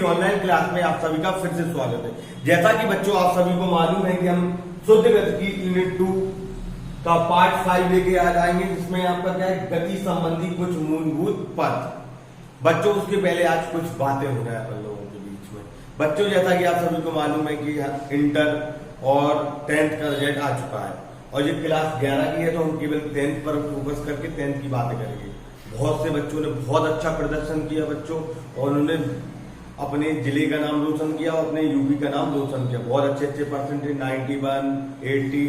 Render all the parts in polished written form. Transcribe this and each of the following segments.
Online class में आप सभी का फिर से स्वागत है। जैसा कि बच्चों आप सभी को मालूम है कि हम शुद्ध गति की यूनिट 2 का पार्ट 5 लेके आ जाएंगे, जिसमें आपका क्या है, गति संबंधी कुछ मूलभूत पद। बच्चों उसके पहले आज कुछ बातें हो रहा है अपन लोगों के बीच में। बच्चों जैसा कि आप सभी को मालूम है कि इंटर और 10th का रिजल्ट आ चुका है और ये क्लास 11 की है, तो हम केवल 10th पर फोकस करके 10th की बातें करेंगे। बहुत से बच्चों ने बहुत अच्छा प्रदर्शन किया बच्चों, और उन्होंने अपने जिले का नाम रोशन किया और अपने यूपी का नाम रोशन किया। बहुत अच्छे अच्छे परसेंटेज 91, 90,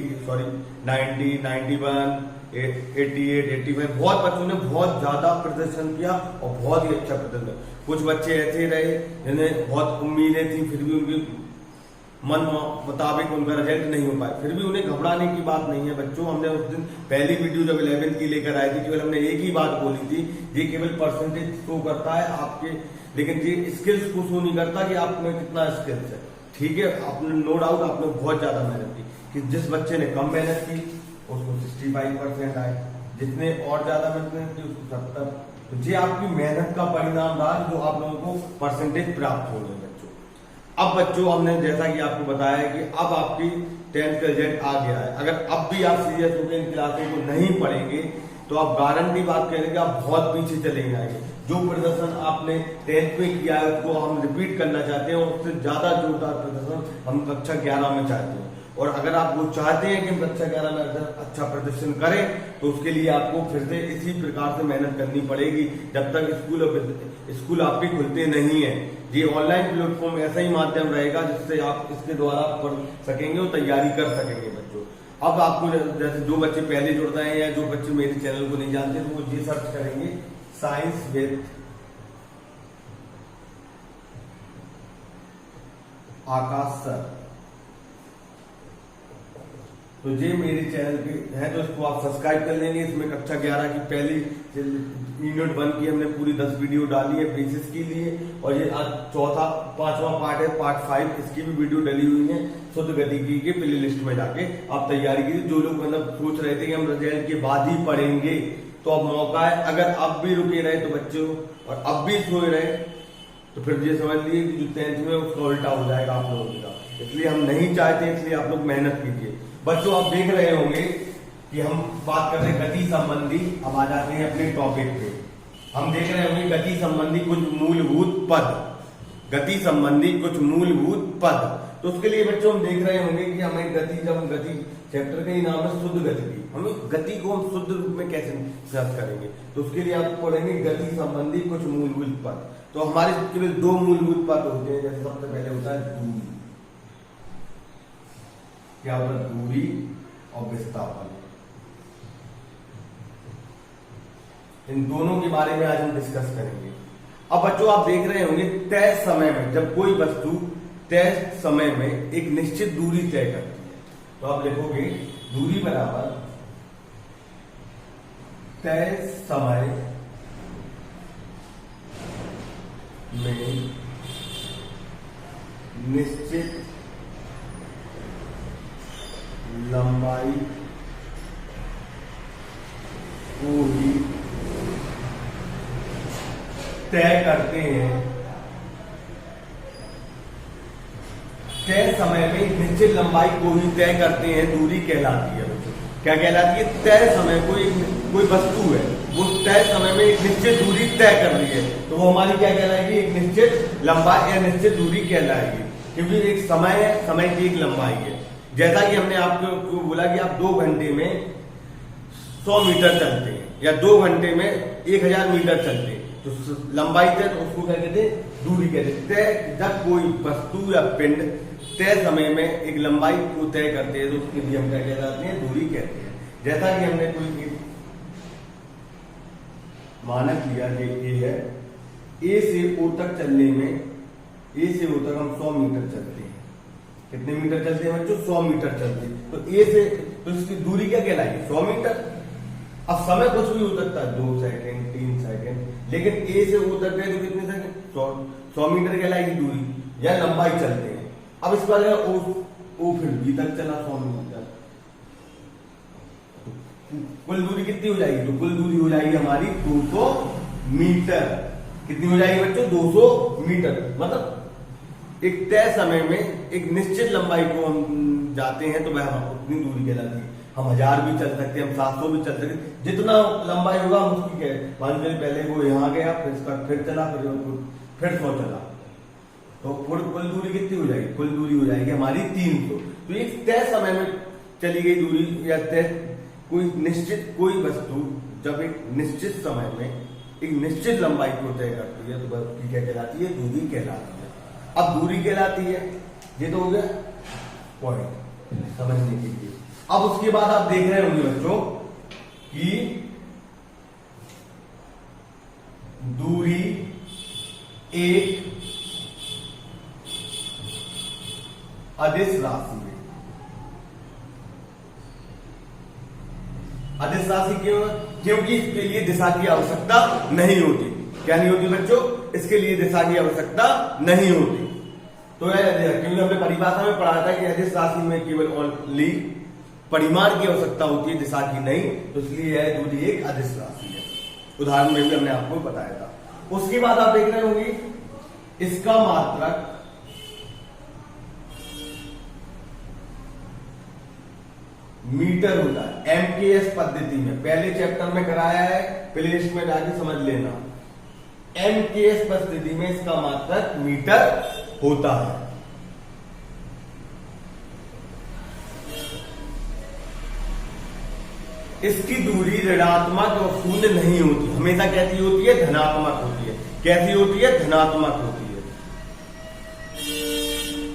91, 88, 85। बहुत बच्चों ने बहुत ज्यादा प्रदर्शन किया और बहुत ही अच्छा प्रदर्शन। कुछ बच्चे ऐसे रहे जिन्हें बहुत उम्मीदें थी, फिर भी उनकी मन मुताबिक उनका रिजल्ट नहीं हो पाया। फिर भी उन्हें घबराने की बात नहीं है बच्चों। हमने उस दिन पहली वीडियो जब 11th की लेकर आए थे, केवल हमने एक ही बात बोली थी, ये केवल परसेंटेज शो करता है आपके, लेकिन ये स्किल्स को शो नहीं करता कि आप में कितना स्किल्स है। ठीक है, आपने नो डाउट आपने बहुत ज्यादा मेहनत की, कि जिस बच्चे ने कम मेहनत की उसको 65% आए, जिसने और ज्यादा मेहनत की उसको 70। तो ये आपकी मेहनत का परिणाम रहा जो आप लोगों को परसेंटेज प्राप्त हो गए बच्चों। अब बच्चों हमने जैसा कि आपको बताया कि अब आपकी 10th का रिजल्ट आ गया है। अगर अब भी आप सीरियस होकर इन क्लासों को नहीं पढ़ेंगे तो आप गारंटी बात करेंगे आप बहुत पीछे चले जाएंगे। जो प्रदर्शन आपने 10th में किया है उसको हम रिपीट करना चाहते हैं, और उससे ज्यादा जोरदार प्रदर्शन हम कक्षा 11 में चाहते हैं। और अगर आप वो चाहते हैं कि हम कक्षा 11 में अच्छा प्रदर्शन करें, तो उसके लिए आपको फिर से इसी प्रकार से मेहनत करनी पड़ेगी जब तक स्कूल आपके खुलते नहीं है। ये ऑनलाइन प्लेटफॉर्म ऐसा ही माध्यम रहेगा जिससे आप इसके द्वारा पढ़ सकेंगे और तैयारी कर सकेंगे बच्चों। अब आपको जैसे जो बच्चे पहले जुड़ रहे हैं या जो बच्चे मेरे चैनल को नहीं जानते, तो वो ये सर्च करेंगे साइंस विद आकाश सर। तो ये मेरे चैनल पे है, तो इसको आप सब्सक्राइब कर लेंगे। इसमें कक्षा 11 की पहली यूनिट 1 की हमने पूरी 10 वीडियो डाली है बेसिस के लिए, और ये आज पांचवा पार्ट है, पार्ट 5। इसकी भी वीडियो डली हुई है शुद्ध गतिकी के प्ले लिस्ट में जाके आप तैयारी कीजिए। जो लोग मतलब सोच रहे थे कि हम रिजल्ट के बाद ही पढ़ेंगे, तो अब मौका है। अगर अब भी रुके रहे तो बच्चों, और अब भी सोए रहे, तो फिर ये समझ लीजिए कि जो 10th में उसका उल्टा हो जाएगा आप लोगों का। इसलिए हम नहीं चाहते, इसलिए आप लोग मेहनत कीजिए बच्चों। आप देख रहे होंगे कि हम बात कर रहे हैं गति संबंधी। अब आ जाते हैं अपने टॉपिक पे। हम देख रहे होंगे गति संबंधी कुछ मूलभूत पद, गति संबंधी कुछ मूलभूत पद। तो उसके लिए बच्चों हम देख रहे होंगे कि हमें गति, जब हम गति चैप्टर का ही नाम है शुद्ध गति की, हमें गति को हम शुद्ध रूप में कैसे प्राप्त करेंगे, तो उसके लिए आप पढ़ेंगे गति संबंधी कुछ मूलभूत पद। तो हमारे केवल 2 मूलभूत पद होते हैं। जैसे सबसे पहले होता है दूरी। क्या होता है? दूरी और विस्थापन। इन दोनों के बारे में आज हम डिस्कस करेंगे। अब बच्चों आप देख रहे होंगे तय समय में, जब कोई वस्तु तय समय में एक निश्चित दूरी तय करती है, तो आप लिखोगे दूरी बराबर तय समय में निश्चित लंबाई को ही तय करते हैं। तय समय में निश्चित लंबाई को ही तय करते हैं, दूरी कहलाती है बच्चों। क्या कहलाती है? तय समय कोई वस्तु है, वो तय समय में एक निश्चित दूरी तय कर रही है, तो वो हमारी क्या कहलाएगी? एक निश्चित लंबाई या निश्चित दूरी कहलाएगी, क्योंकि एक समय है, समय की एक लंबाई है। जैसा कि हमने आपको बोला कि आप 2 घंटे में 100 मीटर चलते हैं या 2 घंटे में 1000 मीटर चलते हैं, तो लंबाई तय, तो उसको क्या कहते हैं? दूरी कहते हैं। जब कोई वस्तु या पिंड तय समय में एक लंबाई को तय करते हैं, तो उसके लिए हम क्या कहलाते हैं? दूरी कहते हैं। जैसा कि हमने कोई मानक लिया कि ए है, ए से ओ तक चलने में, ए से ओ तक हम 100 मीटर चलते हैं। कितने मीटर चलते हैं बच्चों? 100 मीटर चलते हैं। तो ए से, तो इसकी दूरी क्या कहलाएगी? 100 मीटर। अब समय कुछ भी हो सकता है, 2 सेकंड, 3 सेकंड, लेकिन ए से ओ तक गए तो कितने सेकंड? 100 मीटर कहलाएगी दूरी या लंबाई चलते हैं। अब इस बार ओ फिर बी तक चला 100 मीटर, कुल दूरी कितनी हो जाएगी? तो कुल दूरी हो जाएगी हमारी 200 मीटर। कितनी हो जाएगी बच्चों? 200 मीटर। मतलब एक तय समय में एक निश्चित लंबाई को हम जाते हैं तो वह हम उतनी दूरी कहलाती है। हम 1000 भी चल सकते हैं, हम 700 भी चल सकते हैं, जितना लंबाई होगा हम उसकी क्या है, मान लीजिए पहले वो यहाँ गया, फिर इसका फिर चला, फिर 100 चला, तो कुल दूरी कितनी हो जाएगी? कुल दूरी हो जाएगी हमारी 300। तो एक तय समय में चली गई दूरी या तय कोई वस्तु जब एक निश्चित समय में एक निश्चित लंबाई को तय करती है तो वह क्या कहलाती है? दूरी कहलाती है। अब दूरी कहलाती है, ये तो हो गया पॉइंट समझने के लिए। अब उसके बाद आप देख रहे होंगे बच्चों कि दूरी एक अदिश राशि है। अदिश राशि क्यों? क्योंकि इसके लिए दिशा की आवश्यकता नहीं होती। क्या नहीं होती बच्चों? इसके लिए दिशा की आवश्यकता नहीं होती। तो क्योंकि हमने परिभाषा में पढ़ा था कि अदिश राशि में केवल ओनली परिमाण की आवश्यकता होती है, दिशा की नहीं, तो इसलिए यह दूरी एक अदिश राशि है। उदाहरण में भी हमने आपको बताया था। उसके बाद आप देख रहे होंगे इसका मात्रक मीटर होता है। एमकेएस पद्धति में पहले चैप्टर में कराया है, प्लेलिस्ट में जाके समझ लेना। एमकेएस पद्धति में इसका मात्रक मीटर होता है। इसकी दूरी ऋणात्मक और शून्य नहीं होती, हमेशा कैसी होती है? धनात्मक होती है। कैसी होती है? धनात्मक होती है।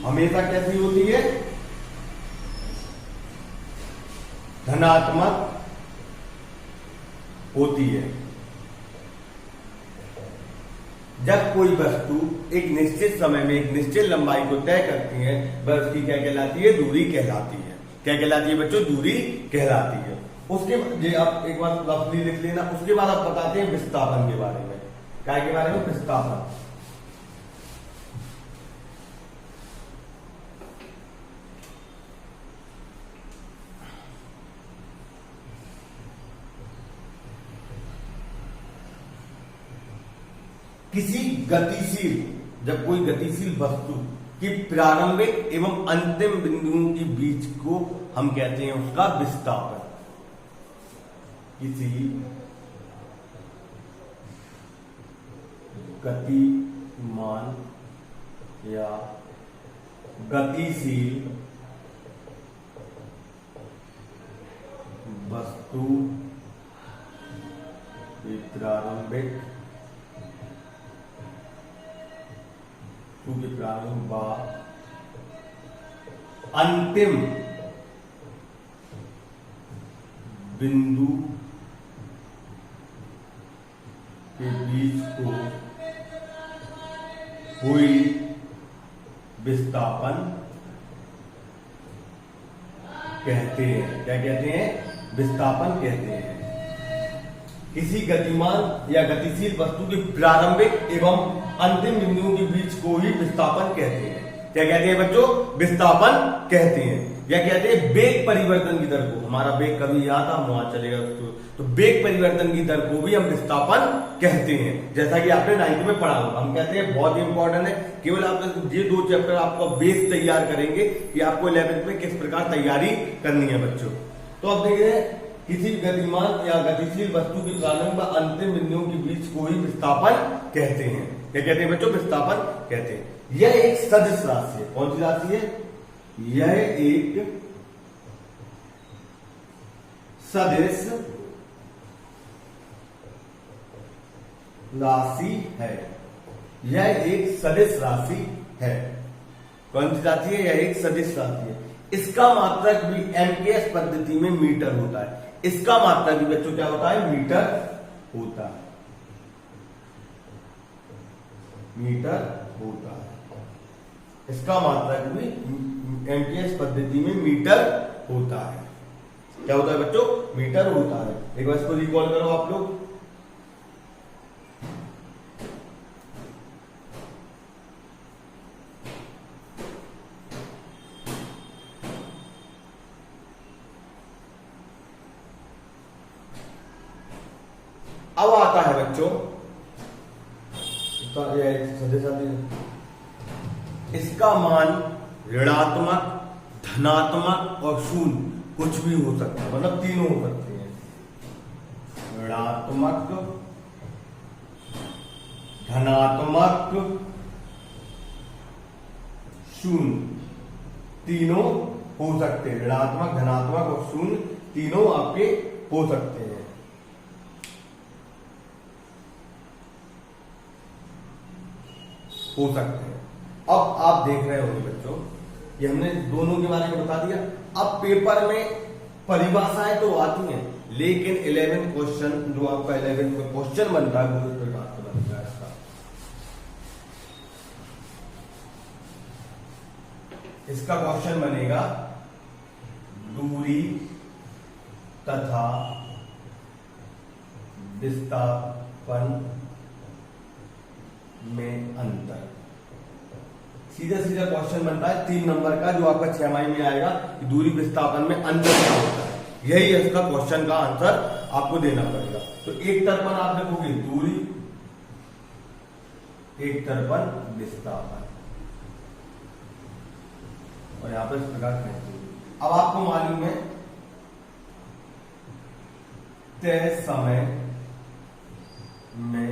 हमेशा कैसी होती है? धनात्मक होती है। जब कोई वस्तु एक निश्चित समय में एक निश्चित लंबाई को तय करती है वह उसकी क्या कहलाती है? दूरी कहलाती है। क्या कहलाती है बच्चों? दूरी कहलाती है। उसके ये आप एक बार लफ्ज़ी लिख लेना। उसके बाद आप बताते हैं विस्थापन के बारे में। क्या के बारे में? विस्थापन। किसी गतिशील, जब कोई गतिशील वस्तु की प्रारंभिक एवं अंतिम बिंदुओं के बीच को हम कहते हैं उसका विस्थापन। किसी गतिमान या गतिशील वस्तु की प्रारंभिक व अंतिम बिंदु के बीच को हुई विस्थापन कहते हैं। क्या कहते हैं? विस्थापन कहते हैं। किसी गतिमान या गतिशील वस्तु के प्रारंभिक एवं अंतिम बिंदुओं के बीच को ही विस्थापन कहते हैं। क्या कहते हैं बच्चों? विस्थापन कहते हैं। या कहते हैं वेग परिवर्तन की दर को। हमारा वेग कभी यहाँ था, हम वहां चलेगा उसको, तो वेग परिवर्तन की दर को भी हम विस्थापन कहते हैं। जैसा कि आपने 9th में पढ़ा होगा। हम कहते हैं बहुत इंपॉर्टेंट है। केवल आप ये 2 चैप्टर आपको बेस तैयार करेंगे कि आपको 11th में किस प्रकार तैयारी करनी है बच्चों। तो अब देख रहे हैं किसी गतिमान या गतिशील वस्तु की प्रारंभिक व अंतिम बिंदुओं के बीच को ही विस्थापन कहते हैं। क्या कहते हैं बच्चों? विस्थापन कहते हैं। यह एक सदिश राशि है। कौन सी राशि है? यह एक सदिश राशि है। यह एक सदिश राशि है। कौन सी राशि है? यह एक सदिश राशि है। इसका मात्रक भी एमकेएस पद्धति में मीटर होता है। इसका मात्रक भी बच्चों क्या होता है? मीटर होता है। मीटर होता है। इसका मात्रक भी एमकेएस पद्धति में मीटर होता है। क्या होता है बच्चों? मीटर होता है। एक बार इसको रिकॉल करो आप लोग। अब आता है बच्चों इसका मान ऋणात्मक, धनात्मक और शून्य कुछ भी हो सकता है, मतलब तीनों हो सकते हैं। ऋणात्मक, धनात्मक, शून्य तीनों हो सकते हैं। ऋणात्मक, धनात्मक और शून्य तीनों आपके हो सकते हैं। हो सकते हैं। अब आप देख रहे होंगे बच्चों, ये हमने दोनों के बारे में बता दिया। अब पेपर में परिभाषाएं तो आती हैं, लेकिन 11 क्वेश्चन जो आपका 11 में क्वेश्चन बनता है वो इस प्रकार से बनता है। इसका क्वेश्चन बनेगा दूरी तथा विस्थापन में अंतर। सीधा सीधा क्वेश्चन बनता है 3 नंबर का, जो आपका 6 माही में आएगा कि दूरी विस्थापन में अंतर क्या होता है। यही इसका क्वेश्चन का आंसर आपको देना पड़ेगा। तो एक तरफन आप लिखोगे दूरी, एक तरफन विस्थापन, और यहां पर इस प्रकार कहते हैं। अब आपको मालूम है तय समय में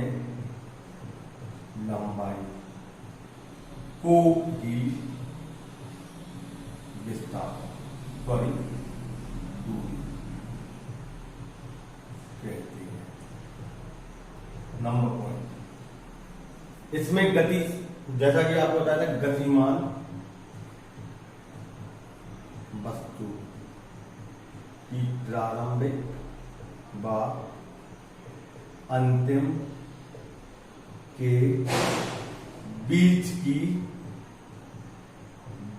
लंबाई को ही विस्थापन दूरी कहते हैं। नंबर पॉइंट, इसमें गति, जैसा कि आपको बताया था, गतिमान वस्तु की प्रारंभिक व अंतिम के बीच की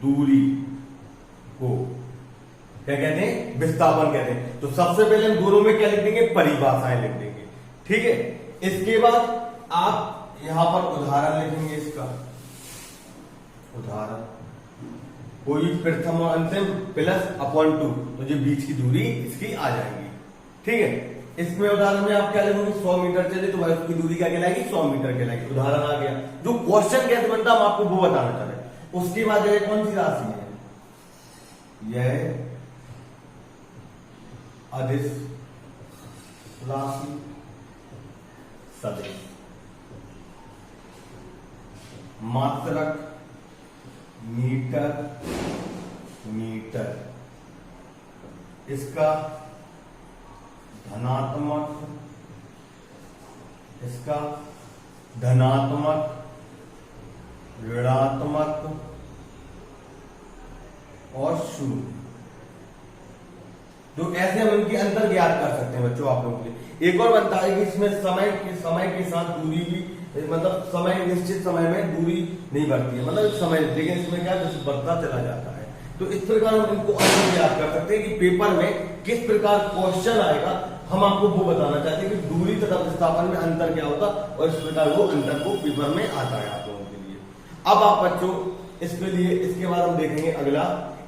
दूरी को क्या कहते हैं? विस्थापन कहते हैं। तो सबसे पहले हम दोनों में क्या लिख देंगे? परिभाषाएं लिख देंगे। ठीक है, इसके बाद आप यहां पर उदाहरण लिखेंगे। इसका उदाहरण कोई प्रथम और अंतिम प्लस अपॉन 2, तो जो बीच की दूरी इसकी आ जाएगी। ठीक है, इसमें उदाहरण में आप क्या लिखोगे? 100 मीटर चले तो भाई उसकी दूरी क्या कहलाएगी? 100 मीटर कहलाएगी। उदाहरण आ गया। जो क्वेश्चन कैसे बनता है हम आपको वो बताना चाह रहे हैं। उसके बाद यह कौन सी राशि है? यह अदिश राशि सदिश मात्रक मीटर मीटर, इसका धनात्मक, इसका धनात्मक, ऋणात्मक और शून्य। तो ऐसे हम इनके अंतर ज्ञात कर सकते हैं बच्चों आप लोगों के लिए। एक और बनता है कि इसमें समय के साथ दूरी भी, मतलब समय निश्चित समय में दूरी नहीं बढ़ती है, मतलब समय, लेकिन इसमें क्या जैसे बढ़ता चला जाता है। तो इस प्रकार हम इनको अंतर ज्ञात कर सकते हैं कि पेपर में किस प्रकार क्वेश्चन आएगा। हम आपको वो बताना चाहते हैं कि दूरी तथा विस्थापन में अंतर क्या होता, और इस प्रकार वो अंतर को पेपर में आता है आप लोगों के लिए। अब आप बच्चों इसके लिए, इसके बाद हम देखेंगे अगला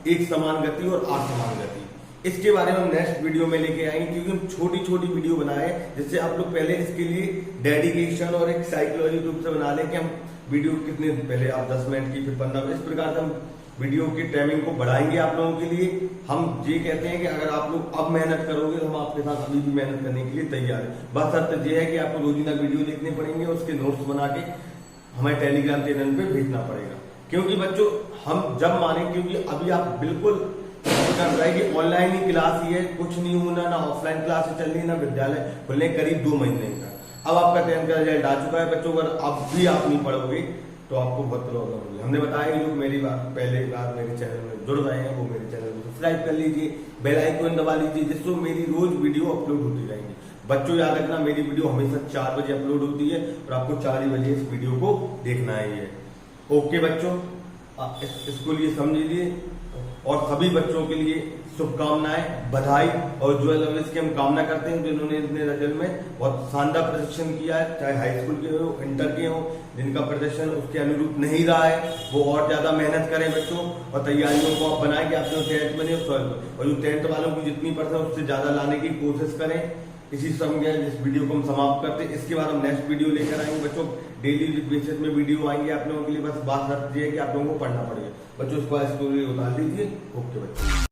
एक समान गति और असमान गति। इसके बारे में हम नेक्स्ट वीडियो में लेके आएंगे, क्योंकि हम छोटी छोटी वीडियो बनाए, जिससे आप लोग पहले इसके लिए डेडिकेशन और एक साइकोलॉजी रूप से बना लें कि हम वीडियो कितने पहले आप 10 मिनट की, फिर 15 मिनट, इस प्रकार से हम वीडियो की टाइमिंग को बढ़ाएंगे आप लोगों के लिए। हम ये कहते हैं कि अगर आप लोग अब मेहनत करोगे तो हम आपके साथ अभी भी मेहनत करने के लिए तैयार है। बस शर्त यह है कि आपको रोजीना वीडियो देखने पड़ेंगे, उसके नोट्स बना के हमें टेलीग्राम चैनल पे भेजना पड़ेगा। क्योंकि बच्चों हम जब माने, क्योंकि अभी आप बिल्कुल कर रहा है कि ऑनलाइन ही क्लास ही है, कुछ नहीं होना, ना ऑफलाइन क्लास चल रही, ना विद्यालय खुलने करीब 2 महीने का। अब आपका 10th का रिजल्ट आ चुका है बच्चों, अगर अब भी आप नहीं पढ़ोगे तो आपको बहुत प्रॉब्लम होगी। हमने बताया कि लोग मेरी बात पहले बार मेरे चैनल में जुड़ रहे हैं वो मेरे चैनल को सब्सक्राइब कर लीजिए, बेल आइकन दबा लीजिए, जिससे मेरी रोज वीडियो अपलोड होती रहेंगी। बच्चों याद रखना, मेरी वीडियो हमेशा 4 बजे अपलोड होती है और आपको 4 ही बजे इस वीडियो को देखना है। ओके बच्चों, इसको लिए समझिए, और सभी बच्चों के लिए शुभकामनाएं, बधाई और उज्ज्वल भविष्य की हम कामना करते हैं, जिन्होंने अपने रिजल्ट में बहुत शानदार प्रदर्शन किया है, चाहे हाई स्कूल के हो, इंटर के हो। जिनका प्रदर्शन उसके अनुरूप नहीं रहा है वो और ज्यादा मेहनत करें बच्चों, और तैयारियों को आप बनाएं कि आप जो 10th बने, और जो 10th वालों की जितनी % उससे ज्यादा लाने की कोशिश करें। इसी समय इस वीडियो को हम समाप्त करते हैं। इसके बाद हम नेक्स्ट वीडियो लेकर आएंगे बच्चों। डेली बेसिस में वीडियो आएंगे आप लोगों के लिए। बस बात ये है कि आप लोगों को पढ़ना पड़ेगा बच्चों। इसको स्टोरी उतार लीजिए। ओके बच्चों।